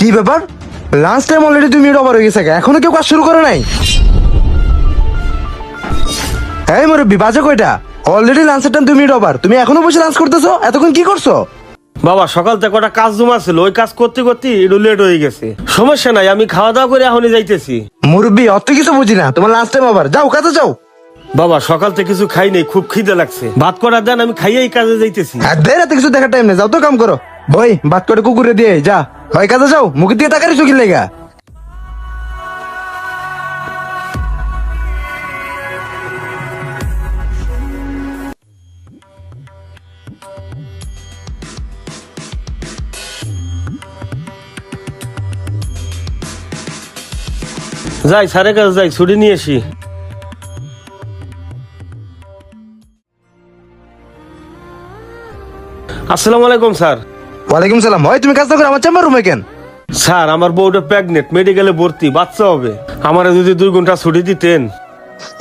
কি ব্যাপার? Lunch time already 2 minute over হয়ে গেছে, এখনো কেউ কাজ শুরু করে নাই? এই মুরব্বি, বাজে কয়টা? অলরেডি লাঞ্চের টাইম 2 মিনিট ওভার, তুমি এখনো বসে লাঞ্চ করতেছো? এতক্ষণ কি করছো? বাবা সকাল থেকে কটা কাজ জমা ছিল, ওই কাজ করতে করতে একটু লেট হয়ে গেছে। সমস্যা নাই, আমি খাওয়া দাওয়া করে এখনই যাইতেছি। মুরব্বি, অত কিছু বুঝি না, তোমার লাঞ্চ টাইম ওভার, যাও কাজে যাও। বাবা সকাল থেকে কিছু খাই নাই, খুব খিদে লাগছে, ভাত করা দেন, আমি খাইয়েই কাজে যাইতেছি। আর দেয় এত কিছু দেখার টাইম নেই, যাও তো কাম করো। বই ভাত করে কুকুরে দিয়ে যা, হয় কাজে যাও, মুখের দিকে তাকারি চোখের লেগা। যাই স্যারের কাছে যাই, ছুটি নিয়ে আসি। আসসালামু আলাইকুম স্যার। ওয়ালাইকুম সালাম। হয় তুমি কাজটা করে আমার চেম্বার রুমে কেন? স্যার আমার বউটা প্রেগনেন্ট, মেডিকেলে ভর্তি, বাচ্চা হবে। আমার যদি 2 ঘন্টা ছুটি দিতেন।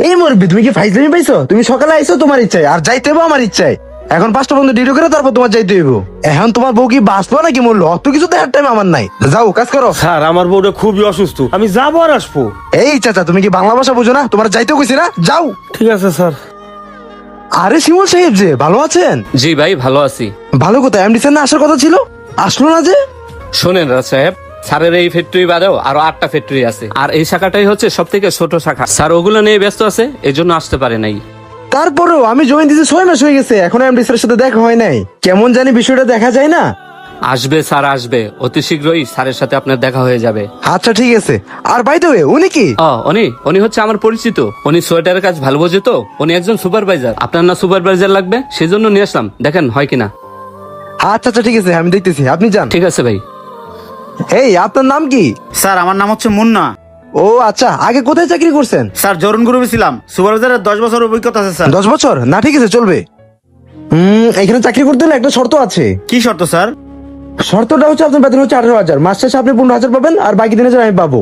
এই মুরব্বি, তুমি কি ফাইজলামি পাইছো? তুমি সকালে আইছো তোমার ইচ্ছায়, আর যাইতে হইবো আমার ইচ্ছায়। এখন 5টা পর্যন্ত ডিউটি করে তারপর তোমার যাইতে হইব। এখন তোমার বউ কি বাঁচলো নাকি মরলো, অত কিছু দেখার টাইম আমার নাই। যাও কাজ করো। স্যার আমার বউটা খুবই অসুস্থ, আমি যাবো আর আসবো। এই চাচা, তুমি কি বাংলা ভাষা বুঝো না? তোমার যাইতেও কইছি না, যাও। ঠিক আছে স্যার। আরে শিমুল সাহেব, যে ভালো আছেন? জি ভাই, ভালো আছি। ভালো কোথায়? এমডি স্যার না আসার কথা ছিল, আসলো না যে? শোনেন রাজ সাহেব, স্যারের এই ফ্যাক্টরি বাদেও আরো 8টা ফ্যাক্টরি আছে, আর এই শাখাটাই হচ্ছে সব থেকে ছোট শাখা। স্যার ওগুলো নিয়ে ব্যস্ত আছে, এই জন্য আসতে পারে নাই। তারপরেও আমি জয়েন দিতে 6 মাস হয়ে গেছে, এখন এমডি স্যারের সাথে দেখা হয় নাই। কেমন জানি বিষয়টা দেখা যায় না। আসবে স্যার, আসবে অতি শীঘ্রই স্যারের সাথে আপনার দেখা হয়ে যাবে। আচ্ছা ঠিক আছে। আর বাই দ্য ওয়ে, উনি কি? উনি হচ্ছে আমার পরিচিত। উনি সোয়েটারের কাজ ভালো বোঝে তো, উনি একজন সুপারভাইজার। আপনার না সুপারভাইজার লাগবে, সেজন্য নিয়ে আসলাম, দেখেন হয় কিনা। আচ্ছা আচ্ছা ঠিক আছে, আমি দেখতেছি, আপনি যান। ঠিক আছে ভাই। এই আপনার নাম কি? স্যার আমার নাম হচ্ছে মুন্না। ও আচ্ছা, আগে কোথায় চাকরি করছেন? স্যার জরুন গ্রুপে ছিলাম, সুপারভাইজারের 10 বছর অভিজ্ঞতা আছে স্যার। 10 বছর? না ঠিক আছে, চলবে। এখানে চাকরি করতে হলে একটা শর্ত আছে। কি শর্ত স্যার? শর্তটা হচ্ছে আপনার বেতন হচ্ছে 18,000, মাস শেষে আপনি 15,000 পাবেন, আর বাকি 3,000 আমি পাবো।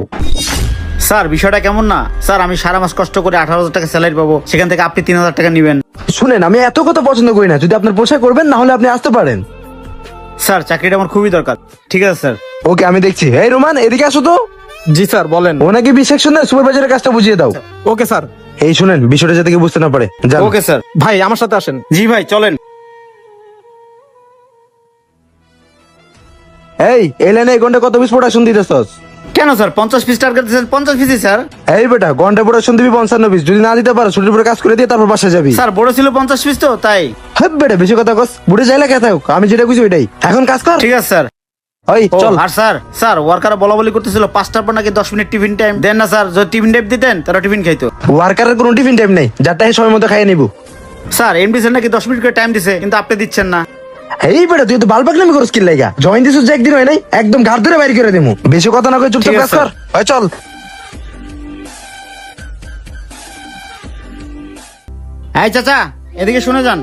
স্যার বিষয়টা কেমন না? স্যার আমি সারা মাস কষ্ট করে 18,000 টাকা স্যালারি পাবো, সেখান থেকে আপনি 3,000 টাকা নেবেন। শুনেন, আমি এত কথা পছন্দ করি না, যদি আপনার পোষায় করবেন, না হলে আপনি আসতে পারেন। স্যার চাকরিটা আমার খুবই দরকার। ঠিক আছে স্যার। ওকে, আমি দেখছি। এই রোমান, এদিকে আসো তো। জি স্যার, বলেন। ওনাকে বি সেকশনের সুপারভাইজারের কাজটা বুঝিয়ে দাও। Okay sir. এই শুনেন, বিষয়টা যাতে কেউ বুঝতে না পারে, যান। Okay sir. ভাই আমার সাথে আসেন। জি ভাই চলেন। এই লাইনে এই ঘন্টা কত পিস প্রোডাকশন দিতেছস? কেন স্যার 50 পিস টার্গেট দিয়েছেন? 50 পিসই স্যার। এই বেটা, ঘন্টা প্রোডাকশন দিবি 55 পিস, যদি না দিতে পারো ছুটির পরে কাজ করে দিয়ে তারপর বাসা যাবি। স্যার বড় ছিল 50 পিস তো তাই। হ্যাঁ বেটা, বেশি কথা কস, বুড়ে যাইলে কে থাকুক, আমি যেটা বুঝি ওইটাই। এখন কাজ কর। ঠিক আছে স্যার। ওই ও, চল। আর স্যার ওয়ার্কার বলা বলি করতেছিল 5টার পর নাকি 10 মিনিট টিফিন টাইম দেন না স্যার। যদি টিফিন টাইম দিতেন তারা টিফিন খাইতো। ওয়ার্কারের কোনো টিফিন টাইম নেই, যারটা সময় মতো খাইয়ে নিবো। স্যার এমডি স্যার নাকি 10 মিনিট করে টাইম দিছে, কিন্তু আপনি দিচ্ছেন না। এই বেটা, তুই তো বালবাক নামি করস কি লাগা? জয়েন দিছিস যে একদিন হয় নাই, একদম ঘাট ধরে বাইরে করে দেবো। বেশি কথা না কই চুপচাপ ঠিক কাজ আছে, কর। ওই চল। এই চাচা এদিকে শুনে যান।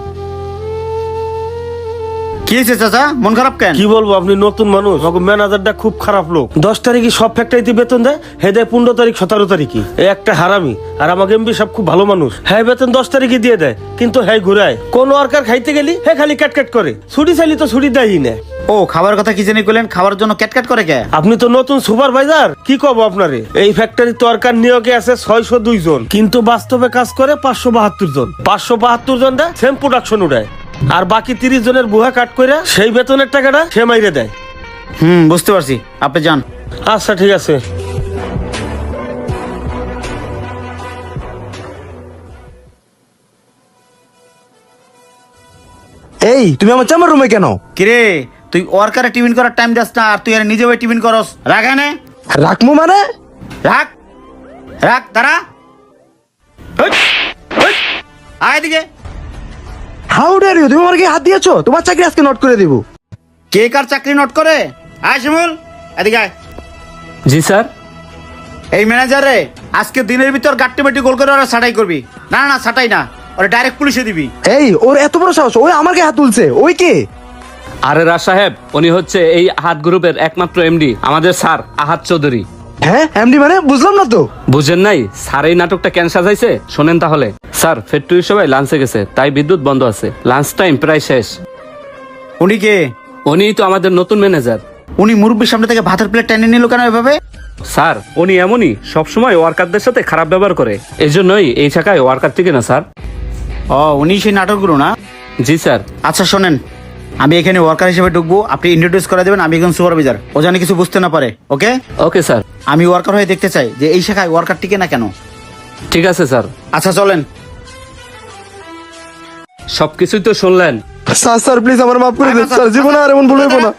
কি হয়েছে চাচা, মন খারাপ কেন? কি বলবো, আপনি নতুন মানুষ, ম্যানেজারটা খুব খারাপ লোক। 10 তারিখে সব ফ্যাক্টরিতে বেতন দেয়, হে দেয় 15 তারিখ 17 তারিখে। এই একটা হারামি। আর আমাকে এমপি সব খুব ভালো মানুষ, হ্যাঁ বেতন 10 তারিখে দিয়ে দেয়, কিন্তু হ্যাঁ ঘুরায়। কোন ওয়ার্কার খাইতে গেলি হ্যাঁ খালি ক্যাট করে, ছুটি চাইলি তো ছুটি দেয়ই না। ও খাবার কথা কি জানি কইলেন, খাবার জন্য ক্যাটক্যাট করে কে? আপনি তো নতুন সুপারভাইজার, কি কব আপনারে। এই ফ্যাক্টরি ওয়ার্কার নিয়োগে আছে 602 জন, কিন্তু বাস্তবে কাজ করে 572 জন। 572 জন দেয় সেম প্রোডাকশন উঠায়, আর বাকি 30 জনের বুহা কাট করে সেই বেতনের টাকাটা সে মাইরে দেয়। বুঝতে পারছি, আপনি যান। আচ্ছা ঠিক আছে। এই তুমি আমার চেম্বার রুমে কেন? কিরে তুই ওয়ার্কারে টিফিন করার টাইম দিস না, আর তুই আর নিজে ওই টিফিন করস? রাখ এনে রাখমু মানে? রাখ রাখ তারা আয় এদিকে। হাউ ডেয়ার ইউ, তুমি আমার গায়ে হাত দিয়েছো? তোমার চাকরি আজকে নোট করে দিব। কে কার চাকরি নোট করে? আয় শিমুল এদিকে আয়। জি স্যার। এই ম্যানেজার রে, আজকে দিনের ভিতর গাট্টি বাটি গোল করে ওরা ছাটাই করবি। না না ছাটাই না, ওরা ডাইরেক্ট পুলিশে দিবি। এই ওর এত বড় সাহস, ওই আমার গায়ে হাত তুলছে। ওই কে? আরে রাজ সাহেব, উনি হচ্ছে এই আহাত গ্রুপের একমাত্র এমডি, আমাদের স্যার আহাত চৌধুরী। হ্যাঁ এমডি মানে? বুঝলাম না তো। বুঝেন নাই? স্যার এই নাটকটা কেন সাজাইছে শোনেন তাহলে। স্যার ফ্যাক্টরির সবাই লাঞ্চে গেছে, তাই বিদ্যুৎ বন্ধ আছে, লাঞ্চ টাইম প্রায় শেষ। উনি কে? উনিই তো আমাদের নতুন ম্যানেজার। উনি মুরব্বীর সামনে থেকে ভাতের প্লেট টেনে নিল কেন এভাবে? স্যার উনি এমনই সবসময় ওয়ার্কারদের সাথে খারাপ ব্যবহার করে, এই জন্যই এই শাখায় ওয়ার্কার থেকে না স্যার। ও উনি সেই নাটকগুলো না? জি স্যার। আচ্ছা শোনেন, আমি এখানে ওয়ার্কার হিসেবে ঢুকবো, আপনি ইন্ট্রোডিউস করে দেবেন। আমি একজন সুপারভাইজার, ও জানি কিছু বুঝতে না পারে। ওকে ওকে স্যার। আমি ওয়ার্কার হয়ে দেখতে চাই যে এই শাখায় ওয়ার্কার টিকে না কেন। ঠিক আছে স্যার। আচ্ছা চলেন। সবকিছুই তো শুনলেন। স্যার স্যার প্লিজ আমার মাফ করে দেন স্যার, জীবনে আর এমন ভুল হইব না।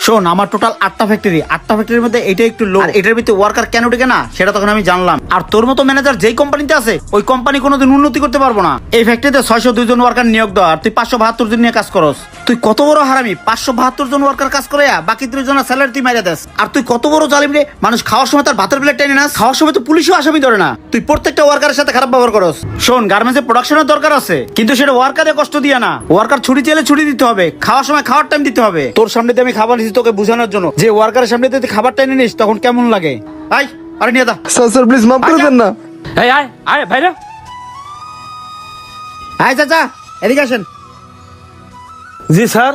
শোন, আমার টোটাল 8টা ফ্যাক্টরি, 8টা ফ্যাক্টরির মধ্যে এটা একটু লো, এটার ভিতরে ওয়ার্কার কেন টিকে না সেটা তখন আমি জানলাম। আর তোর মতো ম্যানেজার যেই কোম্পানিতে আছে ওই কোম্পানি কোনোদিন উন্নতি করতে পারবো না। এই ফ্যাক্টরিতে 602 জন ওয়ার্কার নিয়োগ দেওয়া, আর তুই 572 জন নিয়ে কাজ করস। তুই কত বড় হারামি, 572 জন ওয়ার্কার কাজ করে বাকি 30 জনের স্যালারি তুই মাইরা দেস। আর তুই কত বড় জালিম রে, মানুষ খাওয়ার সময় তার ভাতের প্লেট টেনে না, খাওয়ার সময় তো পুলিশও আসামি ধরে না। তুই প্রত্যেকটা ওয়ার্কারের সাথে খারাপ ব্যবহার করস। শোন, গার্মেন্টসে প্রোডাকশনের দরকার আছে, কিন্তু সেটা ওয়ার্কারে কষ্ট দিয়ে না। ওয়ার্কার ছুটি চাইলে ছুটি দিতে হবে, খাওয়ার সময় খাওয়ার টাইম দিতে হবে। তোর সামনে দিয়ে আমি খাবার নিচ্ছি তোকে বোঝানোর জন্য যে ওয়ার্কারের সামনে তুই খাবার টাইম নিস তখন কেমন লাগে। আই আরে নিয়ে দা। স্যার স্যার প্লিজ মাফ করে দেন না। এই আয় আয় ভাইরা। আয় চাচা এদিকে আসেন। জি স্যার।